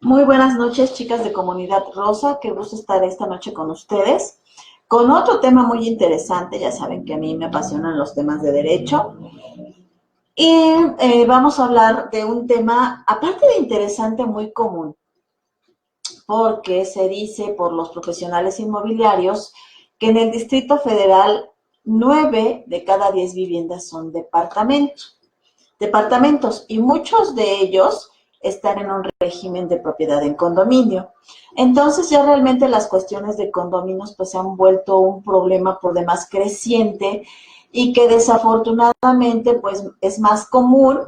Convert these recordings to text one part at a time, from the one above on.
Muy buenas noches, chicas de Comunidad Rosa. Qué gusto estar esta noche con ustedes. Con otro tema muy interesante, ya saben que a mí me apasionan los temas de derecho. Y vamos a hablar de un tema, aparte de interesante, muy común, porque se dice por los profesionales inmobiliarios que en el Distrito Federal 9 de cada 10 viviendas son departamentos y muchos de ellos están en un régimen de propiedad en condominio. Entonces ya realmente las cuestiones de condominios pues se han vuelto un problema por demás creciente y que desafortunadamente pues es más común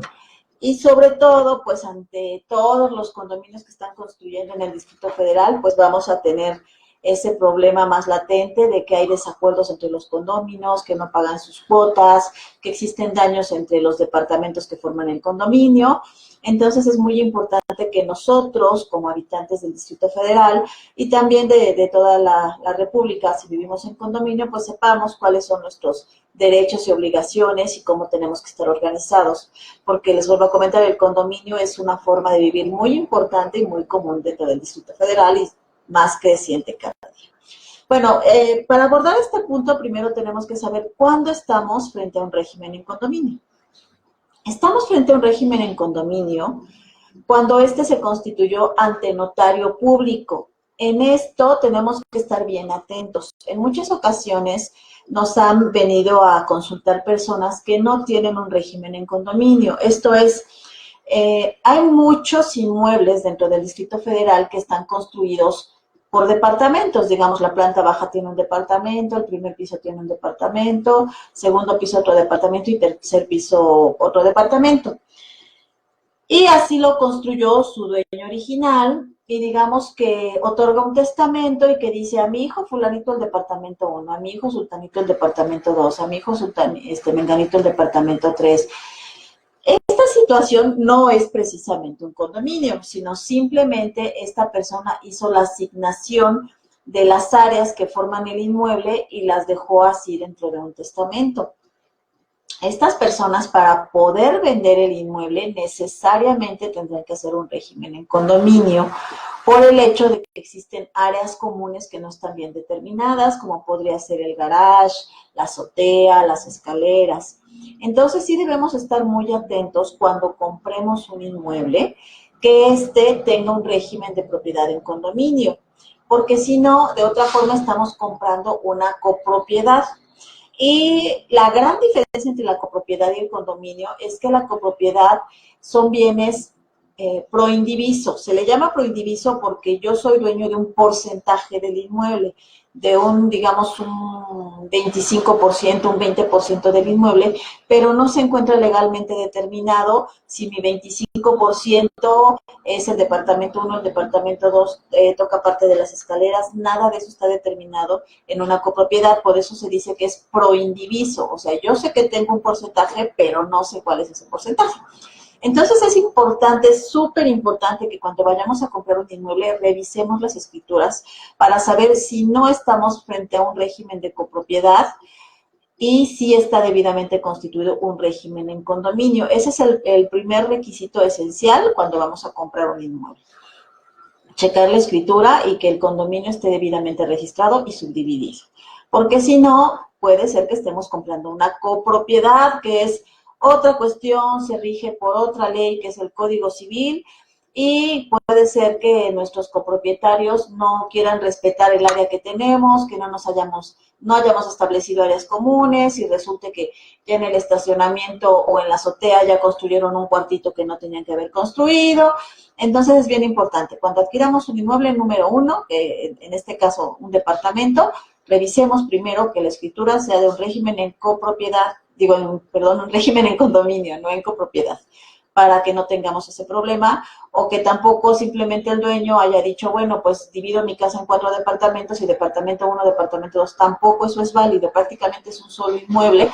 y sobre todo pues ante todos los condominios que están construyendo en el Distrito Federal pues vamos a tener ese problema más latente de que hay desacuerdos entre los condóminos, que no pagan sus cuotas, que existen daños entre los departamentos que forman el condominio. Entonces es muy importante que nosotros, como habitantes del Distrito Federal y también de toda la República, si vivimos en condominio, pues sepamos cuáles son nuestros derechos y obligaciones y cómo tenemos que estar organizados. Porque les vuelvo a comentar, el condominio es una forma de vivir muy importante y muy común dentro del Distrito Federal y más creciente cada día. Bueno, para abordar este punto, primero tenemos que saber cuándo estamos frente a un régimen en condominio. Estamos frente a un régimen en condominio cuando éste se constituyó ante notario público. En esto tenemos que estar bien atentos. En muchas ocasiones nos han venido a consultar personas que no tienen un régimen en condominio. Esto es, hay muchos inmuebles dentro del Distrito Federal que están construidos por departamentos, digamos, la planta baja tiene un departamento, el primer piso tiene un departamento, segundo piso otro departamento y tercer piso otro departamento. Y así lo construyó su dueño original y digamos que otorga un testamento y que dice a mi hijo fulanito el departamento 1, a mi hijo sultanito el departamento 2, a mi hijo menganito el departamento 3. Esta situación no es precisamente un condominio, sino simplemente esta persona hizo la asignación de las áreas que forman el inmueble y las dejó así dentro de un testamento. Estas personas para poder vender el inmueble necesariamente tendrán que hacer un régimen en condominio por el hecho de que existen áreas comunes que no están bien determinadas, como podría ser el garage, la azotea, las escaleras. Entonces sí debemos estar muy atentos cuando compremos un inmueble que éste tenga un régimen de propiedad en condominio, porque si no, de otra forma estamos comprando una copropiedad. Y la gran diferencia entre la copropiedad y el condominio es que la copropiedad son bienes proindiviso. Se le llama proindiviso porque yo soy dueño de un porcentaje del inmueble, de un, digamos, un 25%, un 20% del inmueble, pero no se encuentra legalmente determinado si mi 25% es el departamento 1, el departamento 2, toca parte de las escaleras, nada de eso está determinado en una copropiedad, por eso se dice que es proindiviso, o sea, yo sé que tengo un porcentaje, pero no sé cuál es ese porcentaje. Entonces es importante, es súper importante que cuando vayamos a comprar un inmueble revisemos las escrituras para saber si no estamos frente a un régimen de copropiedad y si está debidamente constituido un régimen en condominio. Ese es el primer requisito esencial cuando vamos a comprar un inmueble. Checar la escritura y que el condominio esté debidamente registrado y subdividido. Porque si no, puede ser que estemos comprando una copropiedad, que es otra cuestión, se rige por otra ley, que es el Código Civil, y puede ser que nuestros copropietarios no quieran respetar el área que tenemos, que no hayamos establecido áreas comunes y resulte que ya en el estacionamiento o en la azotea ya construyeron un cuartito que no tenían que haber construido. Entonces es bien importante, cuando adquiramos un inmueble número 1, en este caso un departamento, revisemos primero que la escritura sea de un régimen en copropiedad, un régimen en condominio, no en copropiedad, para que no tengamos ese problema, o que tampoco simplemente el dueño haya dicho, bueno, pues divido mi casa en 4 departamentos y departamento 1, departamento 2, tampoco eso es válido, prácticamente es un solo inmueble.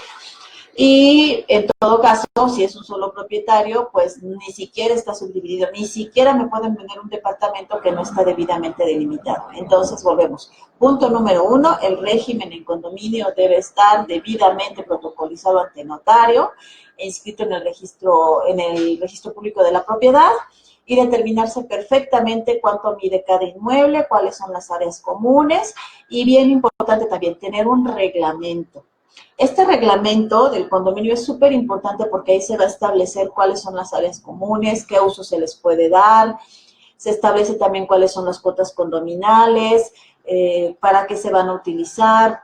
Y en todo caso, si es un solo propietario, pues ni siquiera está subdividido, ni siquiera me pueden vender un departamento que no está debidamente delimitado. Entonces, volvemos. Punto número 1, el régimen en condominio debe estar debidamente protocolizado ante notario, inscrito en el registro público de la propiedad y determinarse perfectamente cuánto mide cada inmueble, cuáles son las áreas comunes y bien importante también tener un reglamento. Este reglamento del condominio es súper importante porque ahí se va a establecer cuáles son las áreas comunes, qué uso se les puede dar, se establece también cuáles son las cuotas condominales, para qué se van a utilizar.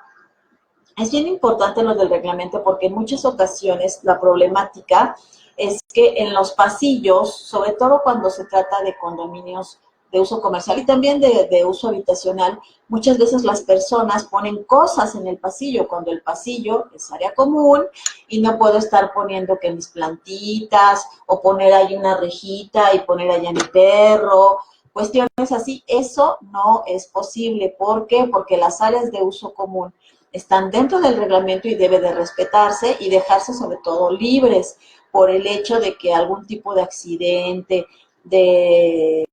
Es bien importante lo del reglamento porque en muchas ocasiones la problemática es que en los pasillos, sobre todo cuando se trata de condominios de uso comercial y también de uso habitacional, muchas veces las personas ponen cosas en el pasillo cuando el pasillo es área común y no puedo estar poniendo que mis plantitas o poner ahí una rejita y poner allá mi perro, cuestiones así. Eso no es posible. ¿Por qué? Porque las áreas de uso común están dentro del reglamento y debe de respetarse y dejarse sobre todo libres por el hecho de que algún tipo de accidente, de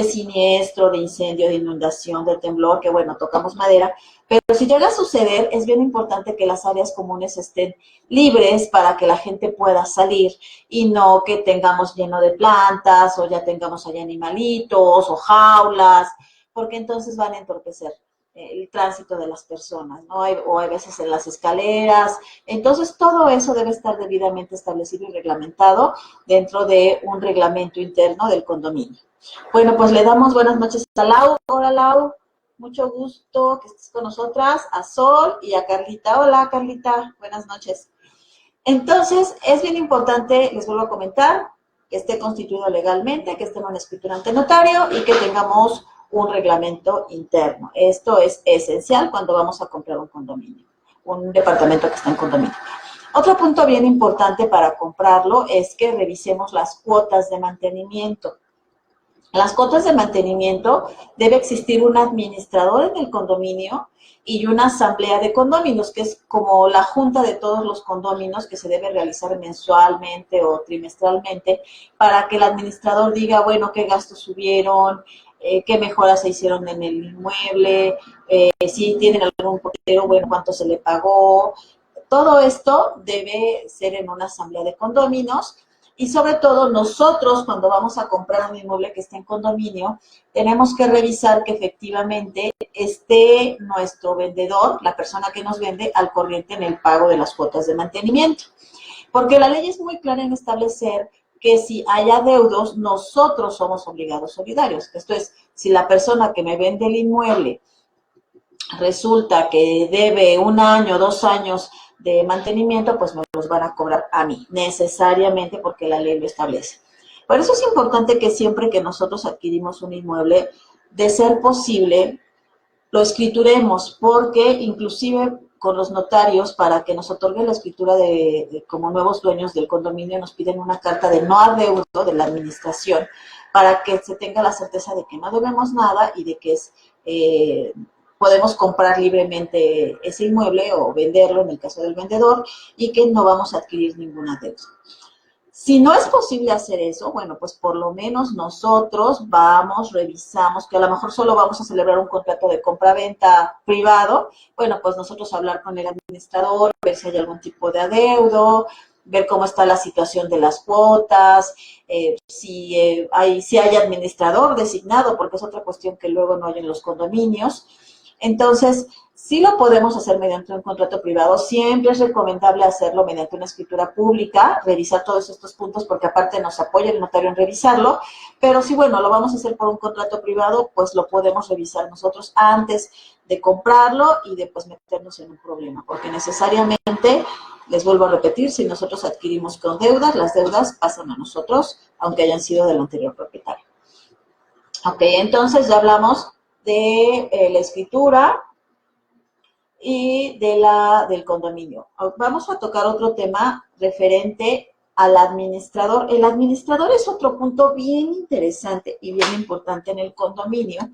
siniestro, de incendio, de inundación, de temblor, que bueno, tocamos madera, pero si llega a suceder, es bien importante que las áreas comunes estén libres para que la gente pueda salir y no que tengamos lleno de plantas o ya tengamos allá animalitos o jaulas, porque entonces van a entorpecer el tránsito de las personas, ¿no? O hay veces en las escaleras. Entonces, todo eso debe estar debidamente establecido y reglamentado dentro de un reglamento interno del condominio. Bueno, pues le damos buenas noches a Lau. Hola, Lau. Mucho gusto que estés con nosotras. A Sol y a Carlita. Hola, Carlita. Buenas noches. Entonces, es bien importante, les vuelvo a comentar, que esté constituido legalmente, que esté en una escritura ante notario y que tengamos un reglamento interno. Esto es esencial cuando vamos a comprar un condominio, un departamento que está en condominio. Otro punto bien importante para comprarlo es que revisemos las cuotas de mantenimiento. Las cuotas de mantenimiento, debe existir un administrador en el condominio y una asamblea de condóminos, que es como la junta de todos los condóminos que se debe realizar mensualmente o trimestralmente para que el administrador diga, bueno, qué gastos subieron, qué mejoras se hicieron en el inmueble, si tienen algún portero, bueno, cuánto se le pagó. Todo esto debe ser en una asamblea de condóminos. Y sobre todo nosotros cuando vamos a comprar un inmueble que esté en condominio, tenemos que revisar que efectivamente esté nuestro vendedor, la persona que nos vende, al corriente en el pago de las cuotas de mantenimiento. Porque la ley es muy clara en establecer que si hay adeudos, nosotros somos obligados solidarios. Esto es, si la persona que me vende el inmueble resulta que debe 1 año, 2 años de mantenimiento, pues me los van a cobrar a mí, necesariamente porque la ley lo establece. Por eso es importante que siempre que nosotros adquirimos un inmueble, de ser posible, lo escrituremos, porque inclusive con los notarios, para que nos otorguen la escritura como nuevos dueños del condominio, nos piden una carta de no adeudo de la administración, para que se tenga la certeza de que no debemos nada y de que podemos comprar libremente ese inmueble o venderlo en el caso del vendedor y que no vamos a adquirir ninguna deuda. Si no es posible hacer eso, bueno, pues por lo menos nosotros vamos, revisamos, que a lo mejor solo vamos a celebrar un contrato de compra-venta privado, bueno, pues nosotros hablar con el administrador, ver si hay algún tipo de adeudo, ver cómo está la situación de las cuotas, si hay administrador designado, porque es otra cuestión que luego no hay en los condominios. Entonces, sí lo podemos hacer mediante un contrato privado. Siempre es recomendable hacerlo mediante una escritura pública, revisar todos estos puntos, porque aparte nos apoya el notario en revisarlo. Pero si, bueno, lo vamos a hacer por un contrato privado, pues lo podemos revisar nosotros antes de comprarlo y de pues meternos en un problema. Porque necesariamente, les vuelvo a repetir, si nosotros adquirimos con deudas, las deudas pasan a nosotros, aunque hayan sido del anterior propietario. Ok, entonces ya hablamos de la escritura y del condominio. Vamos a tocar otro tema referente al administrador. El administrador es otro punto bien interesante y bien importante en el condominio,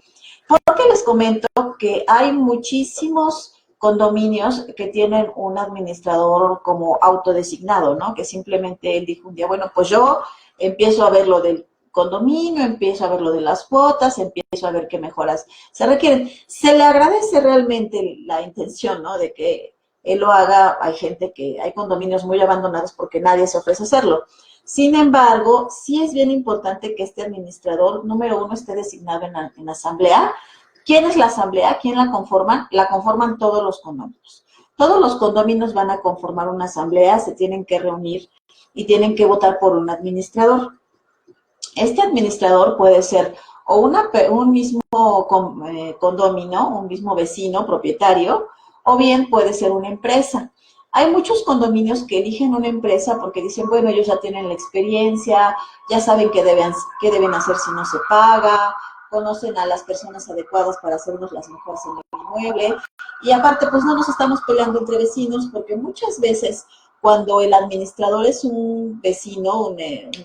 porque les comento que hay muchísimos condominios que tienen un administrador como autodesignado, ¿no? Que simplemente él dijo un día, bueno, pues yo empiezo a ver lo del condominio, empiezo a ver lo de las cuotas, empiezo a ver qué mejoras se requieren. Se le agradece realmente la intención, ¿no? De que él lo haga. Hay condominios muy abandonados porque nadie se ofrece a hacerlo. Sin embargo, sí es bien importante que este administrador, número uno, esté designado en la asamblea. ¿Quién es la asamblea? ¿Quién la conforman? La conforman todos los condóminos. Todos los condóminos van a conformar una asamblea, se tienen que reunir y tienen que votar por un administrador. Este administrador puede ser o un mismo condomino, un mismo vecino, propietario, o bien puede ser una empresa. Hay muchos condominios que eligen una empresa porque dicen, bueno, ellos ya tienen la experiencia, ya saben qué deben hacer si no se paga, conocen a las personas adecuadas para hacernos las mejoras en el inmueble, y aparte, pues no nos estamos peleando entre vecinos, porque muchas veces cuando el administrador es un vecino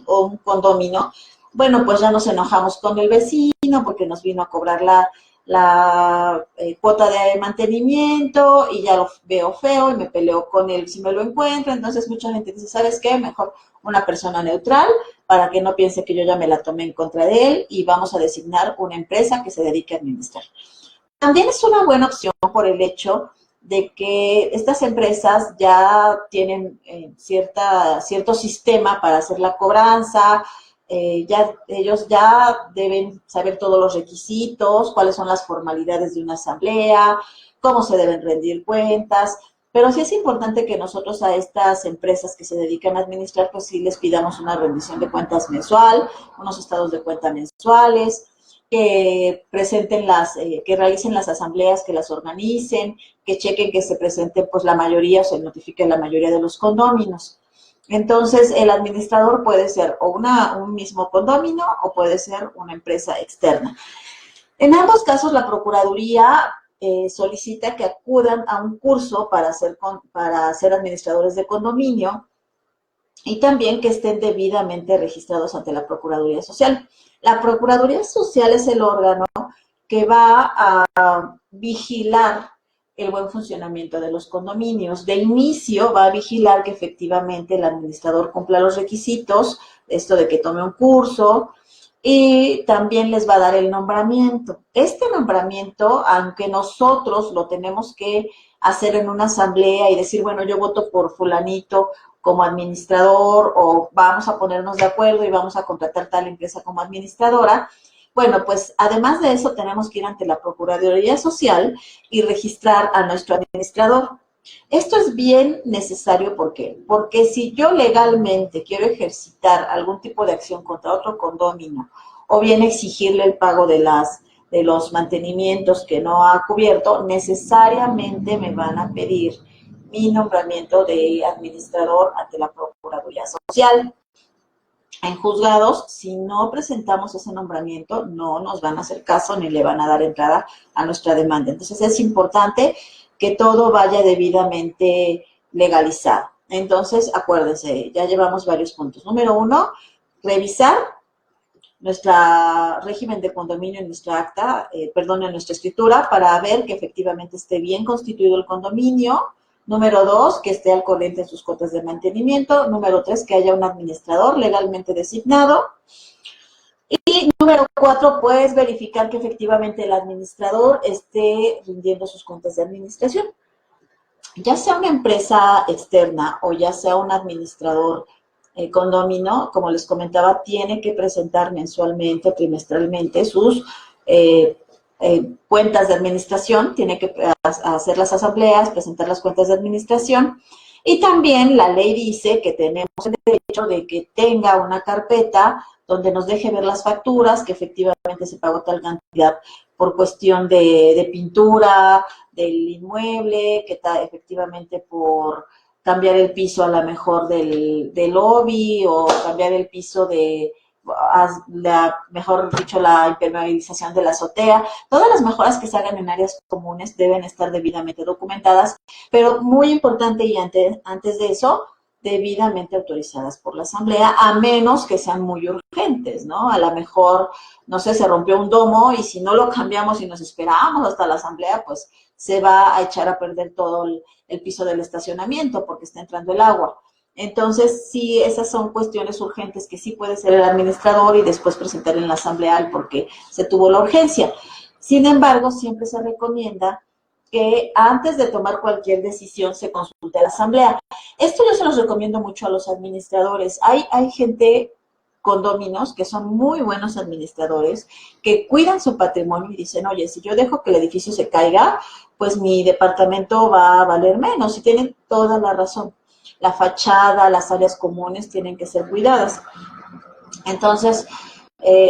o un condomino, bueno, pues ya nos enojamos con el vecino porque nos vino a cobrar la cuota de mantenimiento y ya lo veo feo y me peleo con él si me lo encuentro. Entonces mucha gente dice, ¿sabes qué? Mejor una persona neutral para que no piense que yo ya me la tomé en contra de él, y vamos a designar una empresa que se dedique a administrar. También es una buena opción por el hecho de que estas empresas ya tienen cierto sistema para hacer la cobranza. Ellos ya deben saber todos los requisitos, cuáles son las formalidades de una asamblea, cómo se deben rendir cuentas, pero sí es importante que nosotros a estas empresas que se dedican a administrar, pues sí les pidamos una rendición de cuentas mensual, unos estados de cuenta mensuales, que presenten que realicen las asambleas, que las organicen, que chequen que se presenten pues la mayoría, o se notifique la mayoría de los condóminos. Entonces, el administrador puede ser o un mismo condomino o puede ser una empresa externa. En ambos casos, la Procuraduría solicita que acudan a un curso para ser administradores de condominio, y también que estén debidamente registrados ante la Procuraduría Social. La Procuraduría Social es el órgano que va a vigilar el buen funcionamiento de los condominios. De inicio va a vigilar que efectivamente el administrador cumpla los requisitos, esto de que tome un curso, y también les va a dar el nombramiento. Este nombramiento, aunque nosotros lo tenemos que hacer en una asamblea y decir, bueno, yo voto por fulanito como administrador, o vamos a ponernos de acuerdo y vamos a contratar tal empresa como administradora, bueno, pues además de eso tenemos que ir ante la Procuraduría Social y registrar a nuestro administrador. Esto es bien necesario, ¿por qué? Porque si yo legalmente quiero ejercitar algún tipo de acción contra otro condominio, o bien exigirle el pago de los mantenimientos que no ha cubierto, necesariamente me van a pedir mi nombramiento de administrador ante la Procuraduría Social. En juzgados, si no presentamos ese nombramiento, no nos van a hacer caso ni le van a dar entrada a nuestra demanda. Entonces, es importante que todo vaya debidamente legalizado. Entonces, acuérdense, ya llevamos varios puntos. Número uno, revisar nuestro régimen de condominio en nuestra acta, en nuestra escritura, para ver que efectivamente esté bien constituido el condominio. Número 2, que esté al corriente en sus cuotas de mantenimiento. Número 3, que haya un administrador legalmente designado. Y número 4, pues verificar que efectivamente el administrador esté rindiendo sus cuentas de administración. Ya sea una empresa externa o ya sea un administrador condomino, como les comentaba, tiene que presentar mensualmente o trimestralmente sus cuentas de administración, tiene que hacer las asambleas, presentar las cuentas de administración, y también la ley dice que tenemos el derecho de que tenga una carpeta donde nos deje ver las facturas, que efectivamente se pagó tal cantidad por cuestión de pintura del inmueble, que está efectivamente por cambiar el piso a lo mejor del lobby, o cambiar el piso mejor dicho, la impermeabilización de la azotea. Todas las mejoras que se hagan en áreas comunes deben estar debidamente documentadas, pero muy importante, y antes de eso, debidamente autorizadas por la asamblea, a menos que sean muy urgentes, ¿no? A lo mejor, no sé, se rompió un domo y si no lo cambiamos y nos esperamos hasta la asamblea, pues se va a echar a perder todo el piso del estacionamiento porque está entrando el agua. Entonces, sí, esas son cuestiones urgentes que sí puede ser el administrador y después presentar en la asamblea porque se tuvo la urgencia. Sin embargo, siempre se recomienda que antes de tomar cualquier decisión se consulte a la asamblea. Esto yo se los recomiendo mucho a los administradores. Hay gente, condóminos, que son muy buenos administradores, que cuidan su patrimonio y dicen, oye, si yo dejo que el edificio se caiga, pues mi departamento va a valer menos. Y tienen toda la razón. La fachada, las áreas comunes tienen que ser cuidadas. Entonces,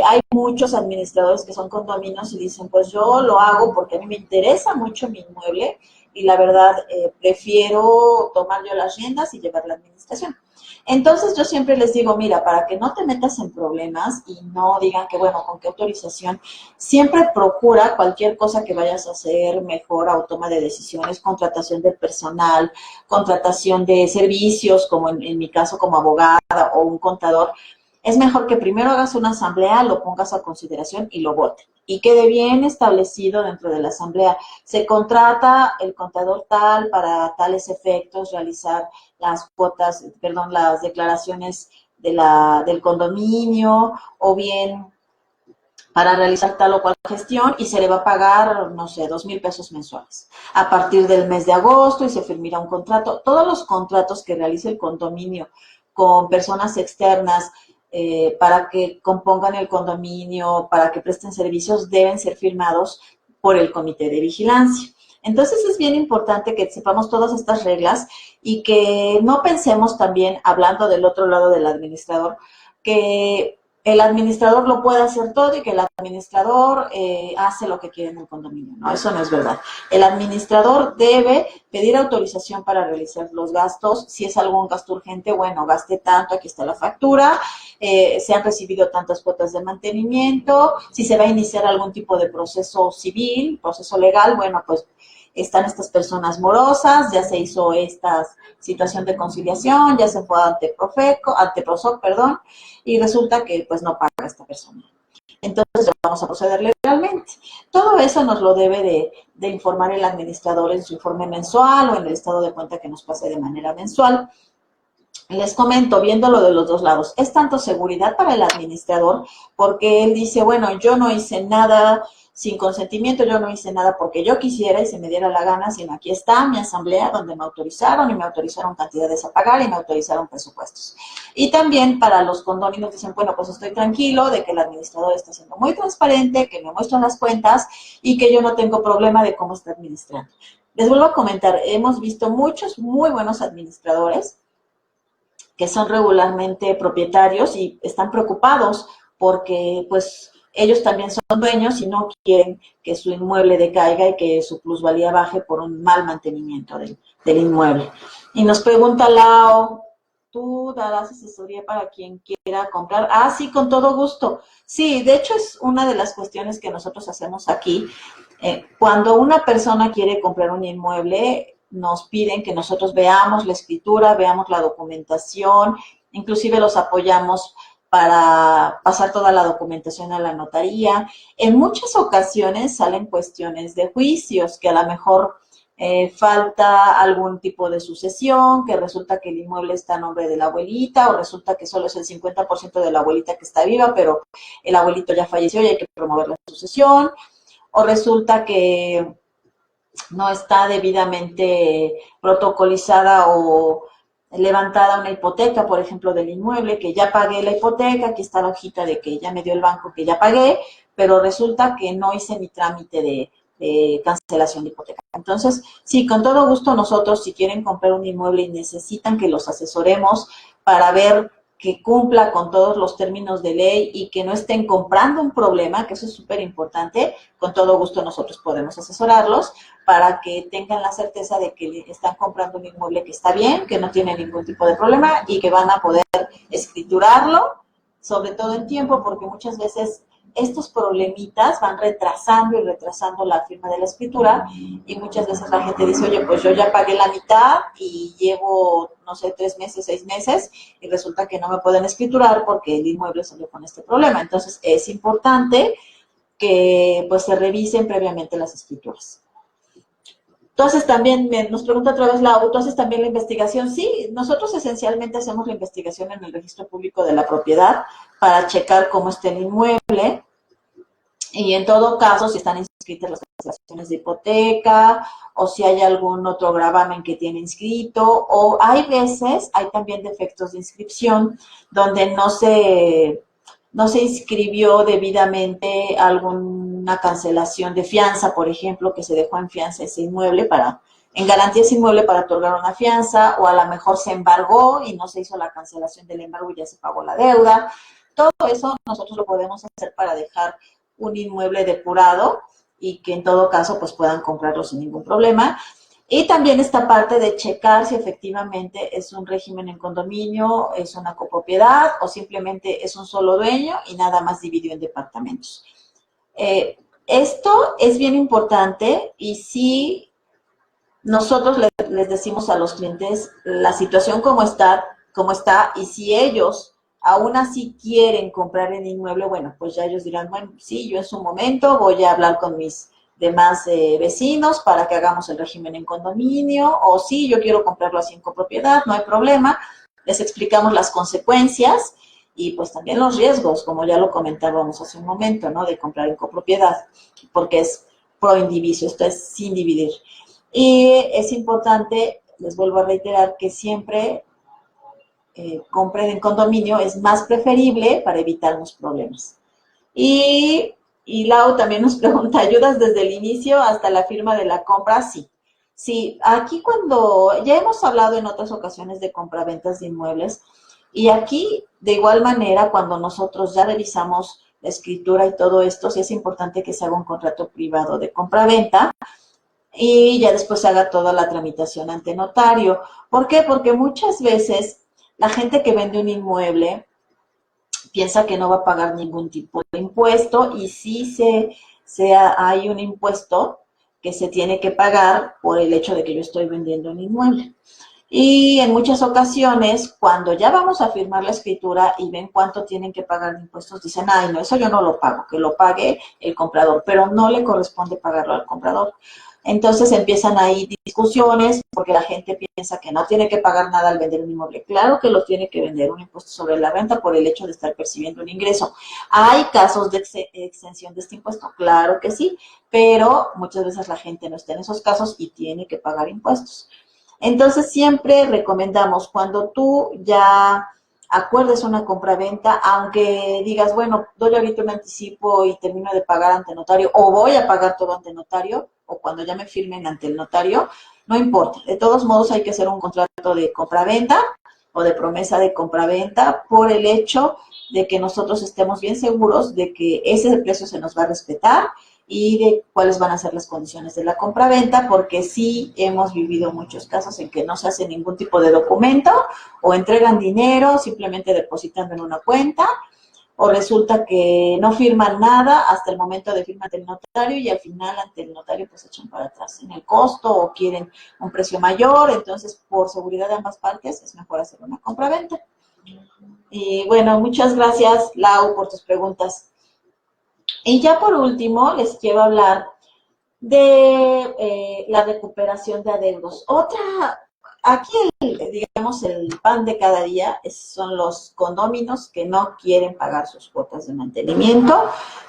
hay muchos administradores que son condominios y dicen, pues yo lo hago porque a mí me interesa mucho mi inmueble y la verdad prefiero tomar yo las riendas y llevar la administración. Entonces yo siempre les digo, mira, para que no te metas en problemas y no digan que, bueno, con qué autorización, siempre procura cualquier cosa que vayas a hacer, mejora o toma de decisiones, contratación del personal, contratación de servicios, como en mi caso como abogada o un contador, es mejor que primero hagas una asamblea, lo pongas a consideración y lo voten. Y quede bien establecido dentro de la asamblea. Se contrata el contador tal para tales efectos, realizar las cuotas, perdón, las declaraciones del condominio, o bien para realizar tal o cual gestión y se le va a pagar, no sé, 2,000 pesos mensuales. A partir del mes de agosto y se firmará un contrato. Todos los contratos que realice el condominio con personas externas, para que compongan el condominio, para que presten servicios, deben ser firmados por el comité de vigilancia. Entonces es bien importante que sepamos todas estas reglas y que no pensemos también, hablando del otro lado del administrador, que el administrador lo puede hacer todo y que el administrador hace lo que quiere en el condominio. No, eso no es verdad. El administrador debe pedir autorización para realizar los gastos. Si es algún gasto urgente, bueno, gaste tanto, aquí está la factura, se han recibido tantas cuotas de mantenimiento. Si se va a iniciar algún tipo de proceso civil, proceso legal, bueno, pues están estas personas morosas, ya se hizo esta situación de conciliación, ya se fue ante Prosoc, perdón, y resulta que pues no paga esta persona. Entonces vamos a proceder legalmente. Todo eso nos lo debe de informar el administrador en su informe mensual o en el estado de cuenta que nos pase de manera mensual. Les comento, viéndolo de los dos lados, es tanto seguridad para el administrador, porque él dice, bueno, yo no hice nada sin consentimiento, yo no hice nada porque yo quisiera y se me diera la gana, sino aquí está mi asamblea donde me autorizaron y me autorizaron cantidades a pagar y me autorizaron presupuestos. Y también para los condóminos dicen, bueno, pues estoy tranquilo de que el administrador está siendo muy transparente, que me muestran las cuentas y que yo no tengo problema de cómo está administrando. Les vuelvo a comentar, hemos visto muchos muy buenos administradores que son regularmente propietarios y están preocupados porque pues ellos también son dueños y no quieren que su inmueble decaiga y que su plusvalía baje por un mal mantenimiento del inmueble. Y nos pregunta Lau, ¿tú darás asesoría para quien quiera comprar? Ah, sí, con todo gusto. Sí, de hecho es una de las cuestiones que nosotros hacemos aquí. Cuando una persona quiere comprar un inmueble, nos piden que nosotros veamos la escritura, veamos la documentación, inclusive los apoyamos para pasar toda la documentación a la notaría. En muchas ocasiones salen cuestiones de juicios, que a lo mejor falta algún tipo de sucesión, que resulta que el inmueble está a nombre de la abuelita, o resulta que solo es el 50% de la abuelita que está viva, pero el abuelito ya falleció y hay que promover la sucesión, o resulta que no está debidamente protocolizada o levantada una hipoteca, por ejemplo, del inmueble, que ya pagué la hipoteca, aquí está la hojita de que ya me dio el banco que ya pagué, pero resulta que no hice mi trámite de cancelación de hipoteca. Entonces, sí, con todo gusto nosotros, si quieren comprar un inmueble y necesitan que los asesoremos para ver que cumpla con todos los términos de ley y que no estén comprando un problema, que eso es súper importante, con todo gusto nosotros podemos asesorarlos para que tengan la certeza de que están comprando un inmueble que está bien, que no tiene ningún tipo de problema y que van a poder escriturarlo, sobre todo en tiempo, porque muchas veces estos problemitas van retrasando y retrasando la firma de la escritura y muchas veces la gente dice, oye, pues yo ya pagué la mitad y llevo, no sé, 3 meses, 6 meses y resulta que no me pueden escriturar porque el inmueble salió con este problema. Entonces es importante que pues se revisen previamente las escrituras. Entonces también nos pregunta otra vez Lau, ¿tú haces también la investigación? Sí, nosotros esencialmente hacemos la investigación en el registro público de la propiedad para checar cómo está el inmueble y en todo caso, si están inscritas las cancelaciones de hipoteca, o si hay algún otro gravamen que tiene inscrito, o hay veces, hay también defectos de inscripción, donde no se inscribió debidamente alguna cancelación de fianza, por ejemplo, que se dejó en fianza ese inmueble en garantía ese inmueble para otorgar una fianza, o a lo mejor se embargó y no se hizo la cancelación del embargo y ya se pagó la deuda. Todo eso nosotros lo podemos hacer para dejar un inmueble depurado y que en todo caso pues puedan comprarlo sin ningún problema. Y también esta parte de checar si efectivamente es un régimen en condominio, es una copropiedad o simplemente es un solo dueño y nada más dividido en departamentos. Esto es bien importante y si nosotros les decimos a los clientes la situación como está y si ellos aún así quieren comprar el inmueble, bueno, pues ya ellos dirán, bueno, sí, yo en su momento voy a hablar con mis demás vecinos para que hagamos el régimen en condominio, o sí, yo quiero comprarlo así en copropiedad, no hay problema. Les explicamos las consecuencias y pues también los riesgos, como ya lo comentábamos hace un momento, ¿no? De comprar en copropiedad, porque es pro indiviso, esto es sin dividir. Y es importante, les vuelvo a reiterar, que siempre compren en condominio, es más preferible para evitarnos problemas. Y Lau también nos pregunta, ¿ayudas desde el inicio hasta la firma de la compra? Sí. Sí, aquí cuando, ya hemos hablado en otras ocasiones de compraventas de inmuebles, y aquí de igual manera cuando nosotros ya revisamos la escritura y todo esto, sí es importante que se haga un contrato privado de compraventa y ya después se haga toda la tramitación ante notario. ¿Por qué? Porque muchas veces la gente que vende un inmueble piensa que no va a pagar ningún tipo de impuesto y sí hay un impuesto que se tiene que pagar por el hecho de que yo estoy vendiendo un inmueble. Y en muchas ocasiones, cuando ya vamos a firmar la escritura y ven cuánto tienen que pagar de impuestos, dicen, ay, no, eso yo no lo pago, que lo pague el comprador, pero no le corresponde pagarlo al comprador. Entonces empiezan ahí discusiones porque la gente piensa que no tiene que pagar nada al vender un inmueble. Claro que lo tiene que vender, un impuesto sobre la renta por el hecho de estar percibiendo un ingreso. ¿Hay casos de exención de este impuesto? Claro que sí, pero muchas veces la gente no está en esos casos y tiene que pagar impuestos. Entonces siempre recomendamos cuando tú ya acuerdes una compraventa, aunque digas, bueno, doy ahorita un anticipo y termino de pagar ante notario, o voy a pagar todo ante notario, o cuando ya me firmen ante el notario, no importa. De todos modos hay que hacer un contrato de compraventa o de promesa de compraventa por el hecho de que nosotros estemos bien seguros de que ese precio se nos va a respetar y de cuáles van a ser las condiciones de la compraventa, porque sí hemos vivido muchos casos en que no se hace ningún tipo de documento o entregan dinero simplemente depositando en una cuenta, o resulta que no firman nada hasta el momento de firma del notario y al final ante el notario pues echan para atrás en el costo o quieren un precio mayor. Entonces, por seguridad de ambas partes es mejor hacer una compraventa. Y bueno, muchas gracias, Lau, por tus preguntas. Y ya por último, les quiero hablar de la recuperación de adeudos. Aquí digamos, el pan de cada día son los condóminos que no quieren pagar sus cuotas de mantenimiento,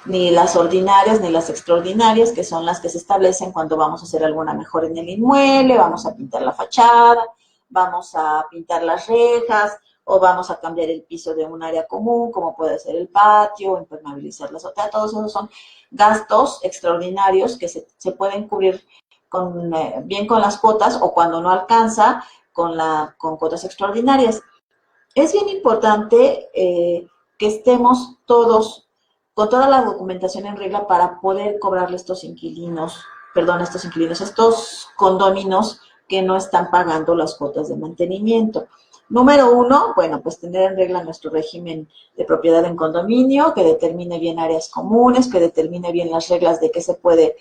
ni las ordinarias ni las extraordinarias, que son las que se establecen cuando vamos a hacer alguna mejora en el inmueble, vamos a pintar la fachada, vamos a pintar las rejas, o vamos a cambiar el piso de un área común, como puede ser el patio, impermeabilizar la azotea. Todos esos son gastos extraordinarios que se pueden cubrir bien con las cuotas, o cuando no alcanza con cuotas extraordinarias. Es bien importante que estemos todos con toda la documentación en regla para poder cobrarle estos estos condóminos que no están pagando las cuotas de mantenimiento. Número uno, bueno, pues tener en regla nuestro régimen de propiedad en condominio, que determine bien áreas comunes, que determine bien las reglas de qué se puede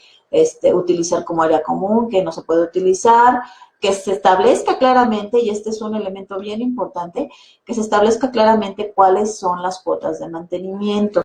utilizar como área común, qué no se puede utilizar, que se establezca claramente, y este es un elemento bien importante, que se establezca claramente cuáles son las cuotas de mantenimiento.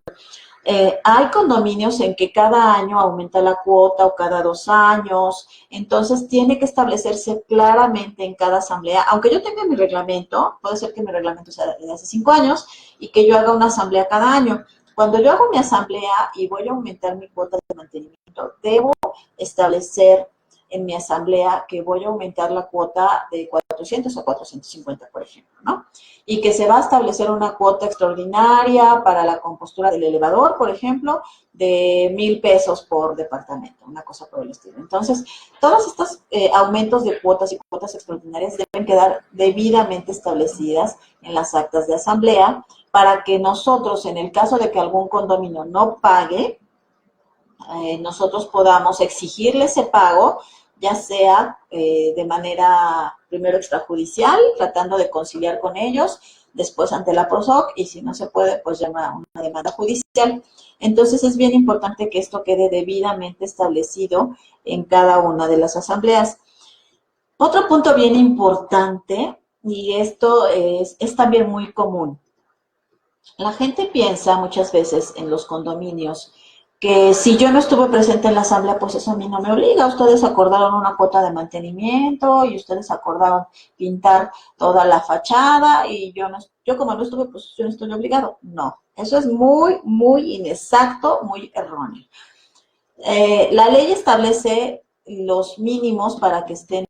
Hay condominios en que cada año aumenta la cuota o cada 2 años, entonces tiene que establecerse claramente en cada asamblea. Aunque yo tenga mi reglamento, puede ser que mi reglamento sea de hace 5 años y que yo haga una asamblea cada año. Cuando yo hago mi asamblea y voy a aumentar mi cuota de mantenimiento, debo establecer en mi asamblea que voy a aumentar la cuota de 400 a 450, por ejemplo, ¿no? Y que se va a establecer una cuota extraordinaria para la compostura del elevador, por ejemplo, de 1,000 pesos por departamento, una cosa por el estilo. Entonces, todos estos aumentos de cuotas y cuotas extraordinarias deben quedar debidamente establecidas en las actas de asamblea para que nosotros, en el caso de que algún condominio no pague, nosotros podamos exigirle ese pago, ya sea de manera primero extrajudicial, tratando de conciliar con ellos, después ante la PROSOC, y si no se puede, pues llama una demanda judicial. Entonces es bien importante que esto quede debidamente establecido en cada una de las asambleas. Otro punto bien importante, y esto es también muy común. La gente piensa muchas veces en los condominios que si yo no estuve presente en la asamblea, pues eso a mí no me obliga. Ustedes acordaron una cuota de mantenimiento y ustedes acordaron pintar toda la fachada y yo como no estuve, pues yo no estoy obligado. No, eso es muy, muy inexacto, muy erróneo. La ley establece los mínimos para que estén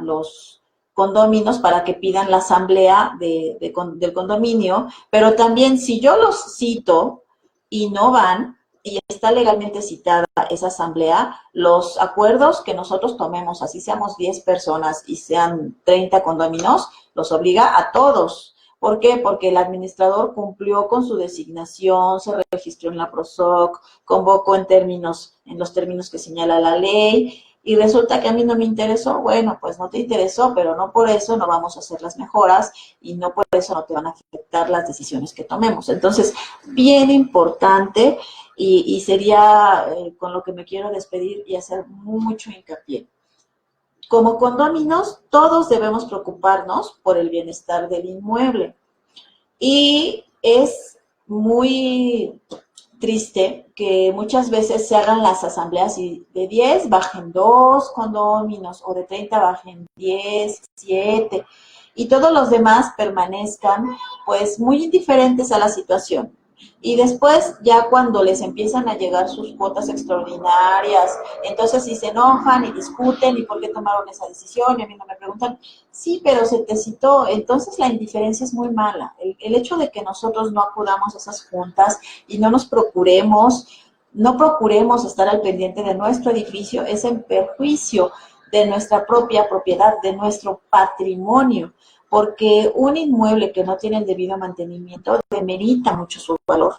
los condominios, para que pidan la asamblea del condominio, pero también si yo los cito y no van, y está legalmente citada esa asamblea, los acuerdos que nosotros tomemos, así seamos 10 personas y sean 30 condominios, los obliga a todos. ¿Por qué? Porque el administrador cumplió con su designación, se registró en la PROSOC, convocó en los términos que señala la ley, y resulta que a mí no me interesó. Bueno, pues no te interesó, pero no por eso no vamos a hacer las mejoras y no por eso no te van a afectar las decisiones que tomemos. Entonces, bien importante, y sería con lo que me quiero despedir y hacer mucho hincapié. Como condóminos, todos debemos preocuparnos por el bienestar del inmueble. Y es muy triste que muchas veces se hagan las asambleas y de 10 bajen 2 condóminos o de 30 bajen 10, 7 y todos los demás permanezcan pues muy indiferentes a la situación. Y después, ya cuando les empiezan a llegar sus cuotas extraordinarias, entonces sí se enojan y discuten, ¿y por qué tomaron esa decisión? Y a mí no me preguntan, sí, pero se te citó. Entonces la indiferencia es muy mala. El hecho de que nosotros no acudamos a esas juntas y no procuremos estar al pendiente de nuestro edificio, es en perjuicio de nuestra propia propiedad, de nuestro patrimonio, porque un inmueble que no tiene el debido mantenimiento demerita mucho su valor.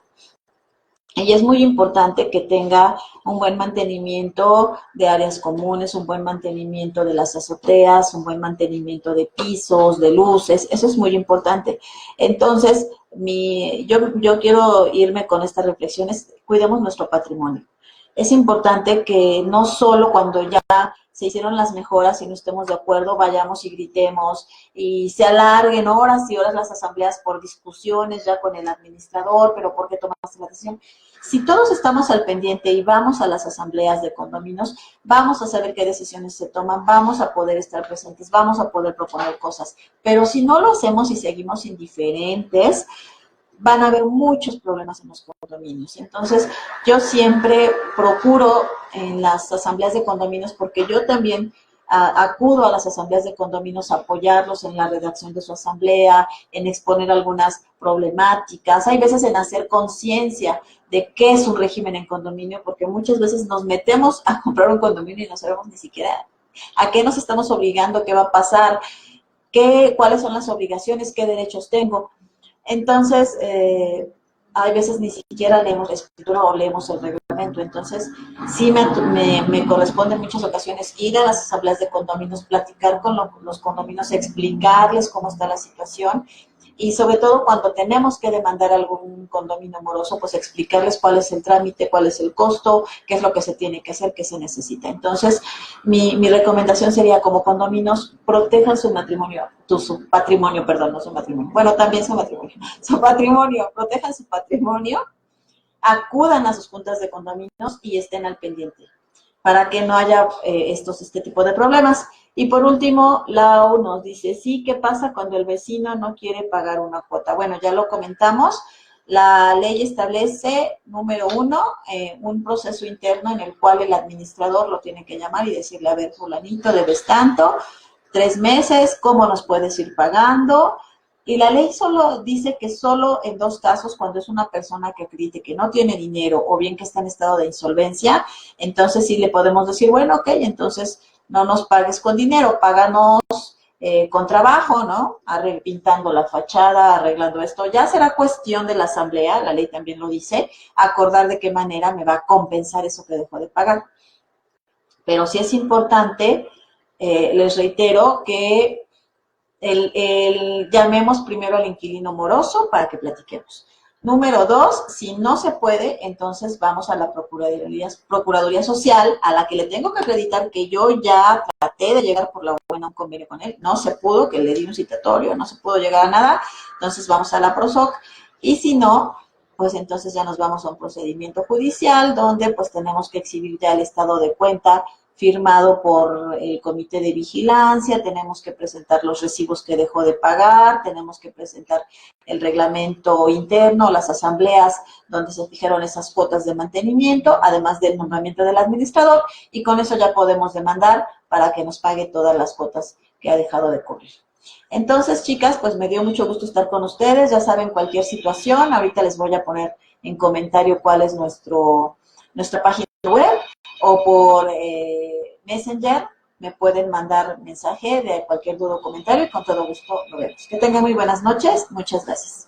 Y es muy importante que tenga un buen mantenimiento de áreas comunes, un buen mantenimiento de las azoteas, un buen mantenimiento de pisos, de luces, eso es muy importante. Entonces, yo quiero irme con estas reflexiones, cuidemos nuestro patrimonio. Es importante que no solo cuando ya se hicieron las mejoras y no estemos de acuerdo, vayamos y gritemos y se alarguen horas y horas las asambleas por discusiones ya con el administrador, pero ¿por qué tomaste la decisión? Si todos estamos al pendiente y vamos a las asambleas de condominios, vamos a saber qué decisiones se toman, vamos a poder estar presentes, vamos a poder proponer cosas. Pero si no lo hacemos y seguimos indiferentes, van a haber muchos problemas en los condominios. Entonces, yo siempre procuro en las asambleas de condominios, porque yo también acudo a las asambleas de condominios a apoyarlos en la redacción de su asamblea, en exponer algunas problemáticas, hay veces en hacer conciencia de qué es un régimen en condominio, porque muchas veces nos metemos a comprar un condominio y no sabemos ni siquiera a qué nos estamos obligando, qué va a pasar, cuáles son las obligaciones, qué derechos tengo. Entonces, hay veces ni siquiera leemos la escritura o leemos el reglamento. Entonces, sí me corresponde en muchas ocasiones ir a las asambleas de condominios, platicar con los condominios, explicarles cómo está la situación y sobre todo cuando tenemos que demandar algún condominio moroso, pues explicarles cuál es el trámite, cuál es el costo, qué es lo que se tiene que hacer, qué se necesita. Entonces, mi recomendación sería, como condominios, protejan su matrimonio, su patrimonio, perdón, no su matrimonio, bueno, también su patrimonio, protejan su patrimonio, acudan a sus juntas de condominios y estén al pendiente para que no haya este tipo de problemas. Y por último, Lau nos dice, sí, ¿qué pasa cuando el vecino no quiere pagar una cuota? Bueno, ya lo comentamos, La ley establece, número 1, un proceso interno en el cual el administrador lo tiene que llamar y decirle, a ver, fulanito, debes tanto, 3 meses, ¿cómo nos puedes ir pagando? Y la ley solo dice que solo en 2 casos, cuando es una persona que acredite que no tiene dinero o bien que está en estado de insolvencia, entonces sí le podemos decir, bueno, ok, entonces no nos pagues con dinero, páganos con trabajo, ¿no? Pintando la fachada, arreglando esto. Ya será cuestión de la asamblea, la ley también lo dice, acordar de qué manera me va a compensar eso que dejó de pagar. Pero sí es importante, les reitero, que llamemos primero al inquilino moroso para que platiquemos. Número 2, si no se puede, entonces vamos a la Procuraduría Social, a la que le tengo que acreditar que yo ya traté de llegar por la buena a un convenio con él, no se pudo, que le di un citatorio, no se pudo llegar a nada, entonces vamos a la PROSOC, y si no, pues entonces ya nos vamos a un procedimiento judicial donde pues tenemos que exhibir ya el estado de cuenta firmado por el comité de vigilancia, tenemos que presentar los recibos que dejó de pagar, tenemos que presentar el reglamento interno, las asambleas donde se fijaron esas cuotas de mantenimiento, además del nombramiento del administrador, y con eso ya podemos demandar para que nos pague todas las cuotas que ha dejado de cubrir. Entonces, chicas, pues me dio mucho gusto estar con ustedes, ya saben, cualquier situación, ahorita les voy a poner en comentario cuál es nuestra página web, o por Messenger me pueden mandar mensaje de cualquier duda o comentario y con todo gusto lo vemos. Que tengan muy buenas noches. Muchas gracias.